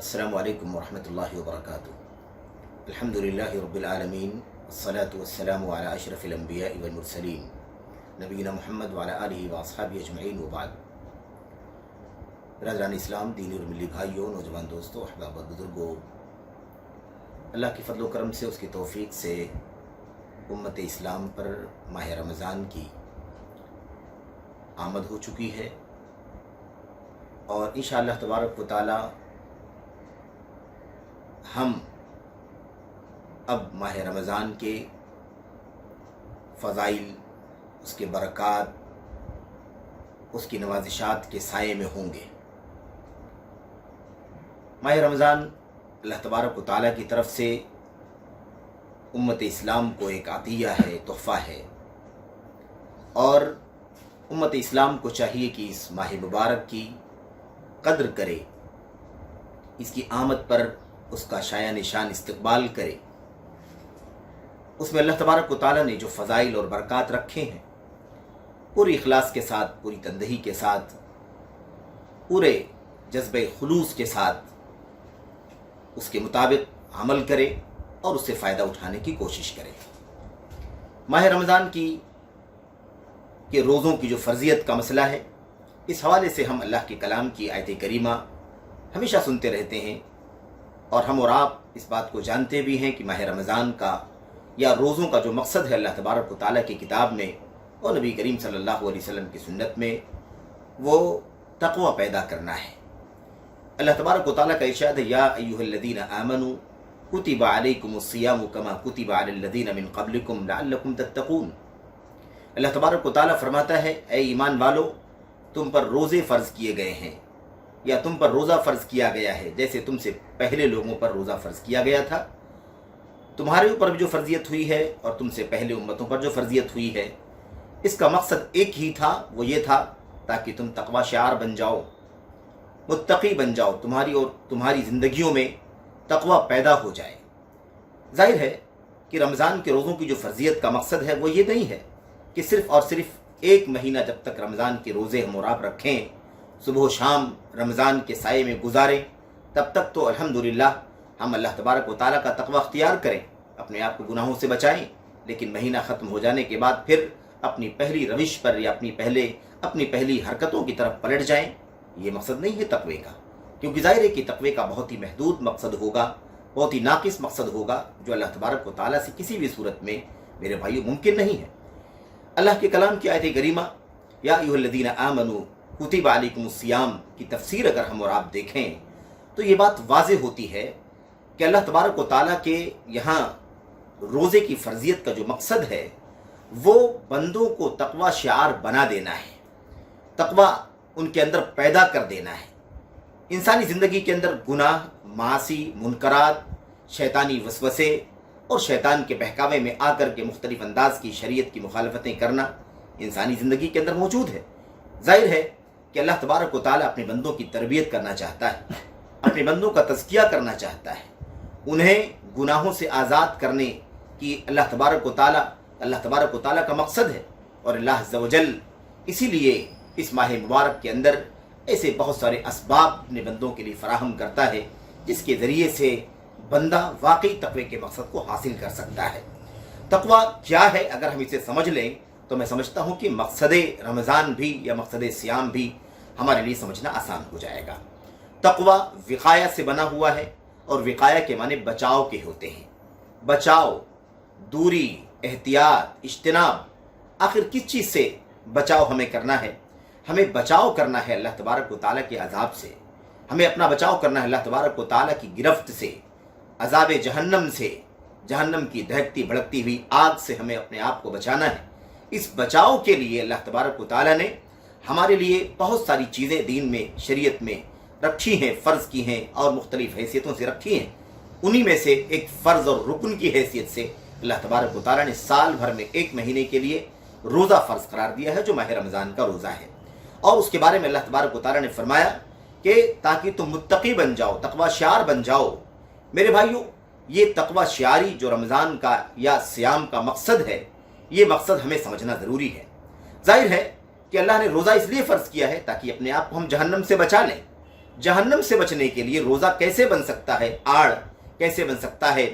अस्सलामु अलैकुम वरहमतुल्लाहि वबरकातुहू। अल्हम्दुलिल्लाहि रब्बिल आलमीन वस्सलातु वस्सलामु अला अशरफिल अंबियाइ वल मुरसलीन नबीना मुहम्मद व अला आलिहि व अस्हाबिहि अजमईन व बाद। बरादरान इस्लाम, दीनी और मिली भाइयों, नौजवान दोस्तों, अहबाब और बुजुर्गों, अल्लाह की फ़ज़ल व करम से, उसकी तौफ़ीक़ से उम्मत इस्लाम पर माह रमज़ान की आमद हो चुकी है और इंशाअल्लाह तबारक व तआला हम अब माह रमज़ान के फ़ज़ाइल, उसके बरक़ात, उसकी नवाज़िशात के साये में होंगे। माह रमज़ान अल्लाह तबारक व तआला की तरफ से उम्मत इस्लाम को एक अतिया है, तोहफ़ा है और उम्मत इस्लाम को चाहिए कि इस माह मुबारक की कद्र करे, इसकी आमद पर उसका शाया निशान इस्तक़बाल करे। उसमें अल्लाह तबारक व तआला ने जो फ़ज़ाइल और बरक़ात रखे हैं, पूरी इखलास के साथ, पूरी तंदही के साथ, पूरे जज्बे खुलूस के साथ उसके मुताबिक अमल करे और उससे फ़ायदा उठाने की कोशिश करे। माह रमज़ान की के रोज़ों की जो फ़र्ज़ियत का मसला है, इस हवाले से हम अल्लाह के कलाम की आयत करीमा हमेशा सुनते रहते हैं और हम और आप इस बात को जानते भी हैं कि माह रमज़ान का या रोज़ों का जो मकसद है अल्लाह तबारक व तआला की किताब में और नबी करीम सल्लल्लाहु अलैहि वसल्लम की सुन्नत में, वो तक़वा पैदा करना है। अल्लाह तबारक व तआला का इरशाद है, या अय्युहल्लज़ीना आमनू कुतिबा अलैकुमुस्सियामु कमा कुतिबा अलल्लज़ीना मिन क़ब्लिकुम लअल्लकुम तत्तक़ून। अल्लाह तबारक व तआला फरमाता है, ऐ ईमान वालो, तुम पर रोज़े फ़र्ज़ किए गए हैं या तुम पर रोज़ा फ़र्ज़ किया गया है जैसे तुमसे पहले लोगों पर रोज़ा फ़र्ज़ किया गया था। तुम्हारे ऊपर भी जो फ़र्ज़ियत हुई है और तुमसे पहले उम्मतों पर जो फ़र्ज़ियत हुई है, इसका मकसद एक ही था, वो ये था ताकि तुम तक़वा शार बन जाओ, मुत्तक़ी बन जाओ, तुम्हारी और तुम्हारी ज़िंदगियों में तक़वा पैदा हो जाए। ज़ाहिर है कि रमज़ान के रोज़ों की जो फ़र्ज़ियत का मकसद है वो ये नहीं है कि सिर्फ़ और सिर्फ एक महीना जब तक रमज़ान के रोज़े हम और आप रखें, सुबह शाम रमज़ान के साये में गुजारें, तब तक तो अल्हम्दुलिल्लाह हम अल्लाह तबारक व तआला का तक़वा अख्तियार करें, अपने आप को गुनाहों से बचाएं, लेकिन महीना ख़त्म हो जाने के बाद फिर अपनी पहली रविश पर या अपनी पहली हरकतों की तरफ पलट जाएं। ये मकसद नहीं है तक़वे का, क्योंकि ज़ाहिर है कि तक़वे का बहुत ही महदूद मकसद होगा, बहुत ही नाक़िस मकसद होगा, जो अल्लाह तबारक व तआला से किसी भी सूरत में मेरे भाइयों मुमकिन नहीं है। अल्लाह के कलाम की आयत करीमा या अय्युहल्लज़ीना आमनू कुतिबा अलैकुमुस्सियाम की तफसीर अगर हम और आप देखें तो ये बात वाज़ेह होती है कि अल्लाह तबारक व तआला के यहाँ रोज़े की फ़र्ज़ियत का जो मकसद है वो बंदों को तक़वा शिआर बना देना है, तक़वा उनके अंदर पैदा कर देना है। इंसानी ज़िंदगी के अंदर गुनाह, मासी, मुनकरात, शैतानी वसवसे और शैतान के बहकावे में आकर के मुख्तलिफ अंदाज की शरीयत की मुखालफतें करना इंसानी ज़िंदगी के अंदर मौजूद है। ज़ाहिर है कि अल्लाह तबारक व तआला अपने बंदों की तरबियत करना चाहता है, अपने बंदों का तज़किया करना चाहता है, उन्हें गुनाहों से आज़ाद करने की अल्लाह तबारक व तआला का मकसद है। और अल्लाह अज़्ज़ा व जल इसीलिए इस माह मुबारक के अंदर ऐसे बहुत सारे असबाब अपने बंदों के लिए फ़राहम करता है जिसके ज़रिए से बंदा वाकई तक़वे के मकसद को हासिल कर सकता है। तक़वा क्या है अगर हम इसे समझ लें तो मैं समझता हूँ कि मकसद रमज़ान भी या मकसद सियाम भी हमारे लिए समझना आसान हो जाएगा। तक़वा विक़ाया से बना हुआ है और विक़ाया के माने बचाव के होते हैं। बचाव, दूरी, एहतियात, इज्तिनाब, आखिर किस चीज़ से बचाव हमें करना है? हमें बचाव करना है अल्लाह तबारक व तआला के अज़ाब से, हमें अपना बचाव करना है अल्लाह तबारक व तआला की गिरफ्त से, अज़ाब जहन्नम से, जहन्नम की दहकती भड़कती हुई आग से हमें अपने आप को बचाना है। इस बचाव के लिए अल्लाह तबारक व तआला ने हमारे लिए बहुत सारी चीज़ें दीन में, शरीयत में रखी हैं, फ़र्ज़ की हैं और मुख्तलिफ़ हैसियतों से रखी हैं। उन्हीं में से एक फ़र्ज़ और रुकन की हैसियत से अल्लाह तबारक व तआला ने साल भर में एक महीने के लिए रोज़ा फ़र्ज़ करार दिया है, जो माह रमज़ान का रोज़ा है। और उसके बारे में अल्लाह तबारक व तआला ने फरमाया कि ताकि तुम मुत्तक़ी बन जाओ, तक़वा शिआर बन जाओ। मेरे भाइयों, ये तक़वा शिआरी जो रमज़ान का या सियाम का मकसद है, ये मकसद हमें समझना ज़रूरी है। ज़ाहिर है कि अल्लाह ने रोज़ा इसलिए फ़र्ज़ किया है ताकि अपने आप को हम जहन्नम से बचा लें, जहन्नम से बचने के लिए रोज़ा कैसे बन सकता है आड़, कैसे बन सकता है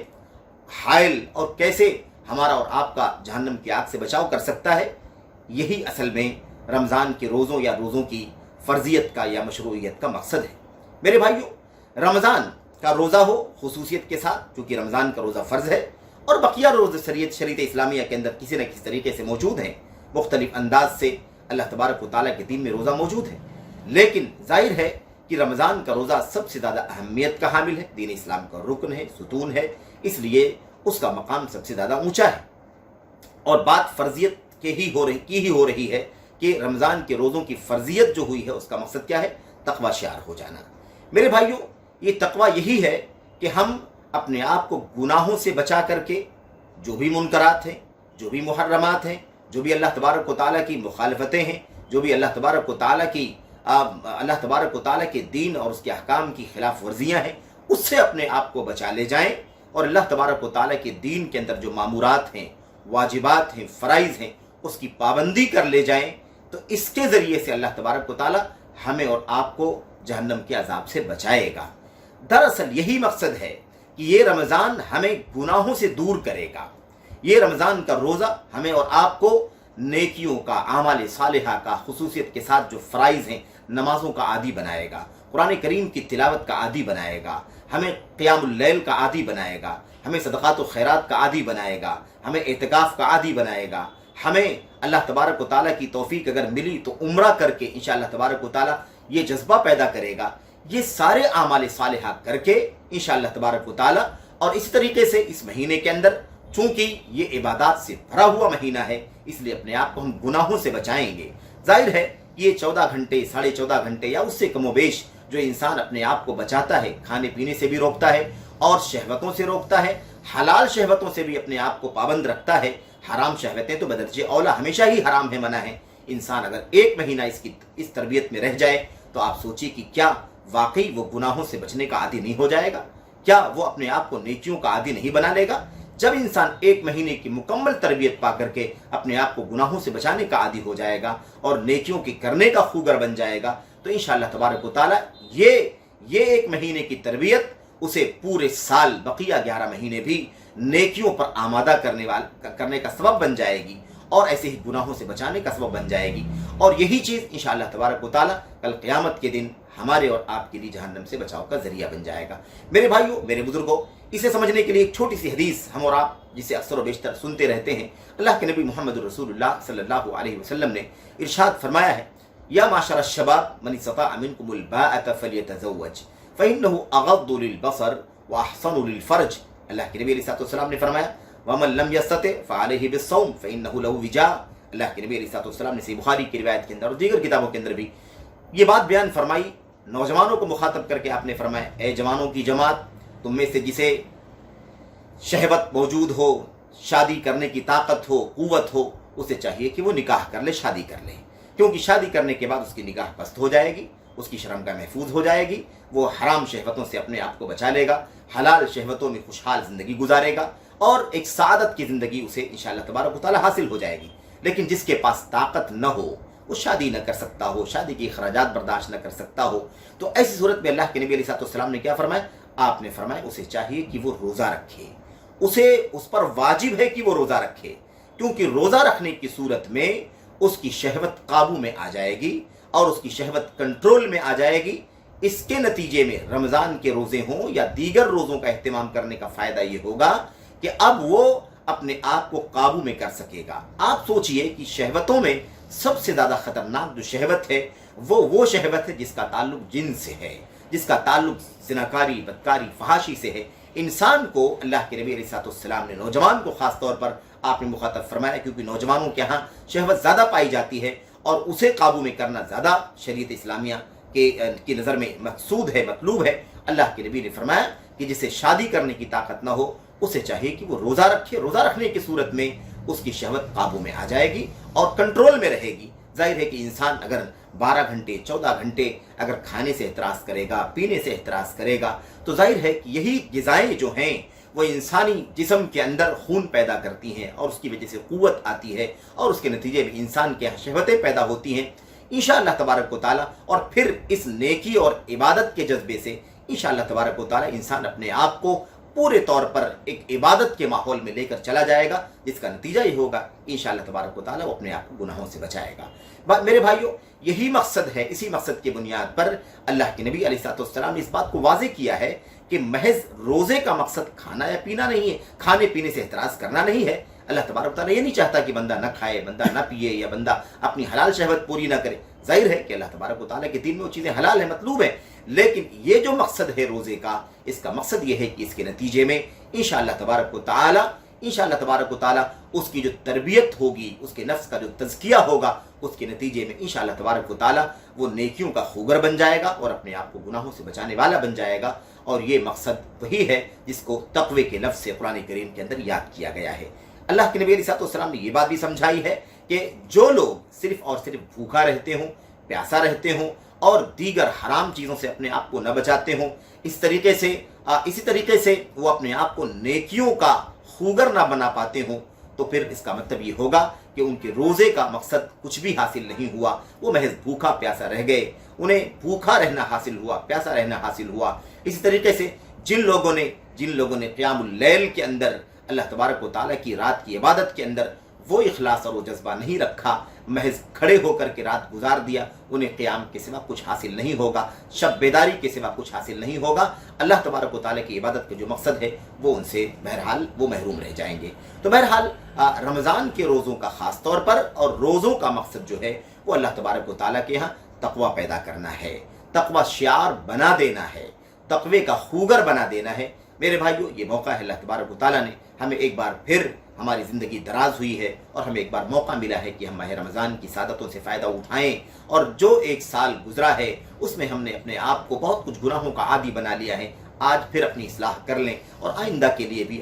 हायल, और कैसे हमारा और आपका जहन्नम की आग से बचाव कर सकता है, यही असल में रमज़ान के रोज़ों या रोज़ों की फ़र्जियत का या मशरूइयत का मकसद है। मेरे भाइयों, रमज़ान का रोज़ा हो खुसूसियत के साथ, क्योंकि रमज़ान का रोज़ा फ़र्ज़ है, और बकिया रोज़ शरीयत इस्लामिया के अंदर किसी न किसी तरीके से मौजूद हैं, मुख्तलिफ अंदाज से अल्लाह तबारक व तआला के दीन में रोज़ा मौजूद है। लेकिन जाहिर है कि रमज़ान का रोज़ा सबसे ज़्यादा अहमियत का हामिल है, दीन इस्लाम का रुकन है, सुतून है, इसलिए उसका मकाम सबसे ज़्यादा ऊँचा है। और बात फ़र्जियत की ही हो रही है कि रमज़ान के रोज़ों की फ़र्जियत जो हुई है उसका मकसद क्या है, तक़वा शार हो जाना। मेरे भाइयों, ये तक़वा यही है कि हम अपने आप को गुनाहों से बचा करके जो भी मुनकरात हैं, जो भी मुहर्रमात हैं, जो भी अल्लाह तबारक व तआला की मुखालफतें हैं, जो भी अल्लाह तबारक व तआला के दीन और उसके अहकाम की खिलाफ वर्जियाँ हैं, उससे अपने आप को बचा ले जाएं और अल्लाह तबारक व तआला के दीन के अंदर जो मामूरात हैं, वाजिबात हैं, फ़राइज़ हैं, उसकी पाबंदी कर ले जाएं। तो इसके ज़रिए से अल्लाह तबारक व तआला हमें और आपको जहन्नम के अजाब से बचाएगा। दरअसल यही मकसद है कि ये रमज़ान हमें गुनाहों से दूर करेगा। ये रमज़ान का रोज़ा हमें और आपको नेकियों का, आमाल सालिहा का, खुसूसियत के साथ जो फ़राइज़ हैं, नमाज़ों का आदी बनाएगा, कुरान करीम की तिलावत का आदी बनाएगा, हमें क़ियामुल लैल का आदी बनाएगा, हमें सदक़ात व खैरात का आदी बनाएगा, हमें एतिकाफ़ का आदी बनाएगा, हमें अल्लाह तबारक व तआला की तौफ़ीक अगर मिली तो उम्रा करके इंशाअल्लाह तबारक व तआला ये जज्बा पैदा करेगा। ये सारे आमाल सालिहा करके इंशाअल्लाह तबारक व तआला, और इसी तरीके से इस महीने के अंदर चूँकि ये इबादत से भरा हुआ महीना है, इसलिए अपने आप को हम गुनाहों से बचाएंगे। जाहिर है ये 14 घंटे, 14.5 घंटे या उससे कमोबेश जो इंसान अपने आप को बचाता है, खाने पीने से भी रोकता है और शहवतों से रोकता है, हलाल शहवतों से भी अपने आप को पाबंद रखता है। हराम शहवतें तो बदरजे औला हमेशा ही हराम है, मना है। इंसान अगर एक महीना इस तरबियत में रह जाए तो आप सोचिए कि क्या वाकई वो गुनाहों से बचने का आदी नहीं हो जाएगा? क्या वो अपने आप को नेकियों का आदी नहीं बना लेगा? जब इंसान एक महीने की मुकम्मल तरबियत पा करके अपने आप को गुनाहों से बचाने का आदी हो जाएगा और नेकियों की करने का खूगर बन जाएगा, तो इंशाअल्लाह तबारक व तआला ये एक महीने की तरबियत उसे पूरे साल, बकिया 11 महीने भी नेकियों पर आमादा करने का सबब बन जाएगी और ऐसे ही गुनाहों से बचाने का सबब बन जाएगी। और यही चीज़ इंशाअल्लाह तबारक व तआला कल क़यामत के दिन हमारे और आपके लिए जहन्नम से बचाव का जरिया बन जाएगा। मेरे भाइयों, मेरे बुजुर्गों, इसे समझने के लिए एक छोटी सी हदीस हम और आप जिसे अक्सर व बेशतर सुनते रहते हैं। अल्लाह के नबी मोहम्मद रसूलुल्लाह सल्लल्लाहु अलैहि वसल्लम ने इरशाद फरमाया है, या माशर शबाब मन इस्तता मिनकुमुल बाअत फलियतज़व्वज फ़इन्नहु अग़द्दु लिलबसर व अहसनु लिलफ़र्ज। अल्लाह के नबी अलैहि सलाम ने फरमाया, वमन लम यस्तति फ़अलैहि बिस्सौम फ़इन्नहु लहु विजा। अल्लाह के नबी अलैहि सलाम ने सही बुखारी की रिवायत के अंदर और दीगर किताबों के अंदर भी ये बात बयान फरमाई। नौजवानों को मुखातब करके आपने फरमाया, ए जवानों की जमात, तुम में से जिसे शहवत मौजूद हो, शादी करने की ताकत हो, कुव्वत हो, उसे चाहिए कि वो निकाह कर ले, शादी कर ले, क्योंकि शादी करने के बाद उसकी निगाह पस्त हो जाएगी, उसकी शर्मगाह महफूज हो जाएगी, वो हराम शहवतों से अपने आप को बचा लेगा, हलाल शहवतों में खुशहाल ज़िंदगी गुजारेगा और एक सादत की ज़िंदगी उसे इंशाअल्लाह तबारक व तआला हासिल हो जाएगी। लेकिन जिसके पास ताकत न हो, वो शादी न कर सकता हो, शादी के अखराजात बर्दाश्त न कर सकता हो, तो ऐसी सूरत में अल्लाह के नबी अलैहिस्सलाम ने क्या फरमाया? आपने फरमाया उसे चाहिए कि वो रोज़ा रखे, उस पर वाजिब है कि वो रोज़ा रखे, क्योंकि रोज़ा रखने की सूरत में उसकी शहवत काबू में आ जाएगी और उसकी शहवत कंट्रोल में आ जाएगी। इसके नतीजे में रमज़ान के रोज़े हों या दीगर रोज़ों का एहतमाम करने का फ़ायदा ये होगा कि अब वो अपने आप को काबू में कर सकेगा। आप सोचिए कि शहवतों में सबसे ज़्यादा ख़तरनाक जो शहवत है वो शहवत है जिसका ताल्लुक जिन से है, जिसका ताल्लुक ज़िनाकारी, बदकारी, फहाशी से है। इंसान को अल्लाह के नबी अलैहिस्सलाम ने, नौजवान को ख़ास तौर पर आपने मुखातब फरमाया, क्योंकि नौजवानों के यहाँ शहवत ज़्यादा पाई जाती है और उसे काबू में करना ज़्यादा शरीयत इस्लामिया की नज़र में मकसूद है, मतलूब है। अल्लाह के नबी ने फरमाया कि जिसे शादी करने की ताकत ना हो, उसे चाहिए कि वो रोज़ा रखे। रोज़ा रखने की सूरत में उसकी शहवत काबू में आ जाएगी और कंट्रोल में रहेगी। जाहिर है कि इंसान अगर 12 घंटे 14 घंटे अगर खाने से एहतराज करेगा, पीने से एहतराज करेगा, तो जाहिर है कि यही ग़िज़ाएँ जो हैं वो इंसानी जिस्म के अंदर खून पैदा करती हैं और उसकी वजह से क़ुव्वत आती है और उसके नतीजे में इंसान के यहाँ शहवतें पैदा होती हैं। इंशाअल्लाह तबारक व तआला। और फिर इस नेकी और इबादत के जज्बे से इंशाअल्लाह तबारक व तआला इंसान अपने आप को पूरे तौर पर एक इबादत के माहौल में लेकर चला जाएगा, जिसका नतीजा ये होगा इंशाअल्लाह तबारक व तआला वो अपने आप को गुनाहों से बचाएगा। मेरे भाइयों, यही मकसद है। इसी मकसद की बुनियाद पर अल्लाह के नबी अलैहिस्सलाम ने इस बात को वाज़ेह किया है कि महज रोज़े का मकसद खाना या पीना नहीं है, खाने पीने से एहतराज करना नहीं है। अल्लाह तबारक व तआला ये नहीं चाहता कि बंदा न खाए, बंदा न पिए या बंदा अपनी हलाल शहवत पूरी न करे। जाहिर है कि अल्लाह तबारक व तआला के दीन में वो चीज़ें हलाल है, मतलूब है, लेकिन ये जो मकसद है रोज़े का, इसका मकसद ये है कि इसके नतीजे में इंशाअल्लाह तबारक व तआला उसकी जो तरबियत होगी, उसके नफ्स का जो तज़किया होगा, उसके नतीजे में इंशाअल्लाह तबारक व तआला वो नेकियों का खूगर बन जाएगा और अपने आप को गुनाहों से बचाने वाला बन जाएगा। और ये मकसद वही है जिसको तक़वे के लफ्ज़ से कुरान करीम के अंदर याद किया गया है। अल्लाह के नबी अलैहिस्सलाम ने ये बात भी समझाई है कि जो लोग सिर्फ और सिर्फ भूखा रहते हों, प्यासा रहते हों और दीगर हराम चीज़ों से अपने आप को न बचाते हों, इसी तरीके से वो अपने आप को नेकियों का खूगर ना बना पाते हों, तो फिर इसका मतलब ये होगा कि उनके रोज़े का मकसद कुछ भी हासिल नहीं हुआ, वो महज भूखा प्यासा रह गए, उन्हें भूखा रहना हासिल हुआ, प्यासा रहना हासिल हुआ। इसी तरीके से जिन लोगों ने क़ियामुल लैल के अंदर अल्लाह तबारक व तआला की रात की इबादत के अंदर वो इखलास और वो जज्बा नहीं रखा, महज खड़े होकर के रात गुजार दिया, उन्हें क़याम के सिवा कुछ हासिल नहीं होगा, शब बेदारी के सिवा कुछ हासिल नहीं होगा। अल्लाह तबारक व तआला की इबादत के जो मकसद है वो उनसे बहरहाल वो महरूम रह जाएंगे। तो बहरहाल रमज़ान के रोज़ों का ख़ास तौर पर और रोज़ों का मकसद जो है वो अल्लाह तबारक व तआला के यहाँ तक़वा पैदा करना है, तक़वा शियार बना देना है, तक़वे का खूगर बना देना है। मेरे भाइयों, ये मौका है, अल्लाह तबारक व तआला ने हमें एक बार फिर, हमारी ज़िंदगी दराज हुई है और हमें एक बार मौका मिला है कि हम माह रमज़ान की सादतों से फ़ायदा उठाएं। और जो एक साल गुजरा है उसमें हमने अपने आप को बहुत कुछ गुनाहों का आदी बना लिया है, आज फिर अपनी इस्लाह कर लें और आइंदा के लिए भी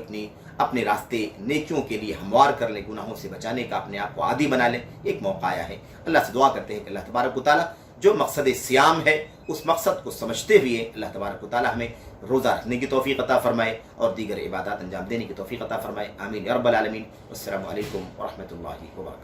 अपने रास्ते नेकियों के लिए हमवार कर लें, गुनाहों से बचाने का अपने आप को आदी बना लें। एक मौका आया है, अल्लाह से दुआ करते हैं कि अल्लाह तबारक व तआला जो मकसद सियाम है उस मकसद को समझते हुए अल्लाह तबारक व तआला हमें रोज़ा रखने की तौफ़ीक़ अता फ़रमाए और दीगर इबादत अंजाम देने की तौफ़ीक़ अता फ़रमाए। आमीन या रब्बल आलमीन। अस्सलामु अलैकुम व रहमतुल्लाहि व बरकातुहू।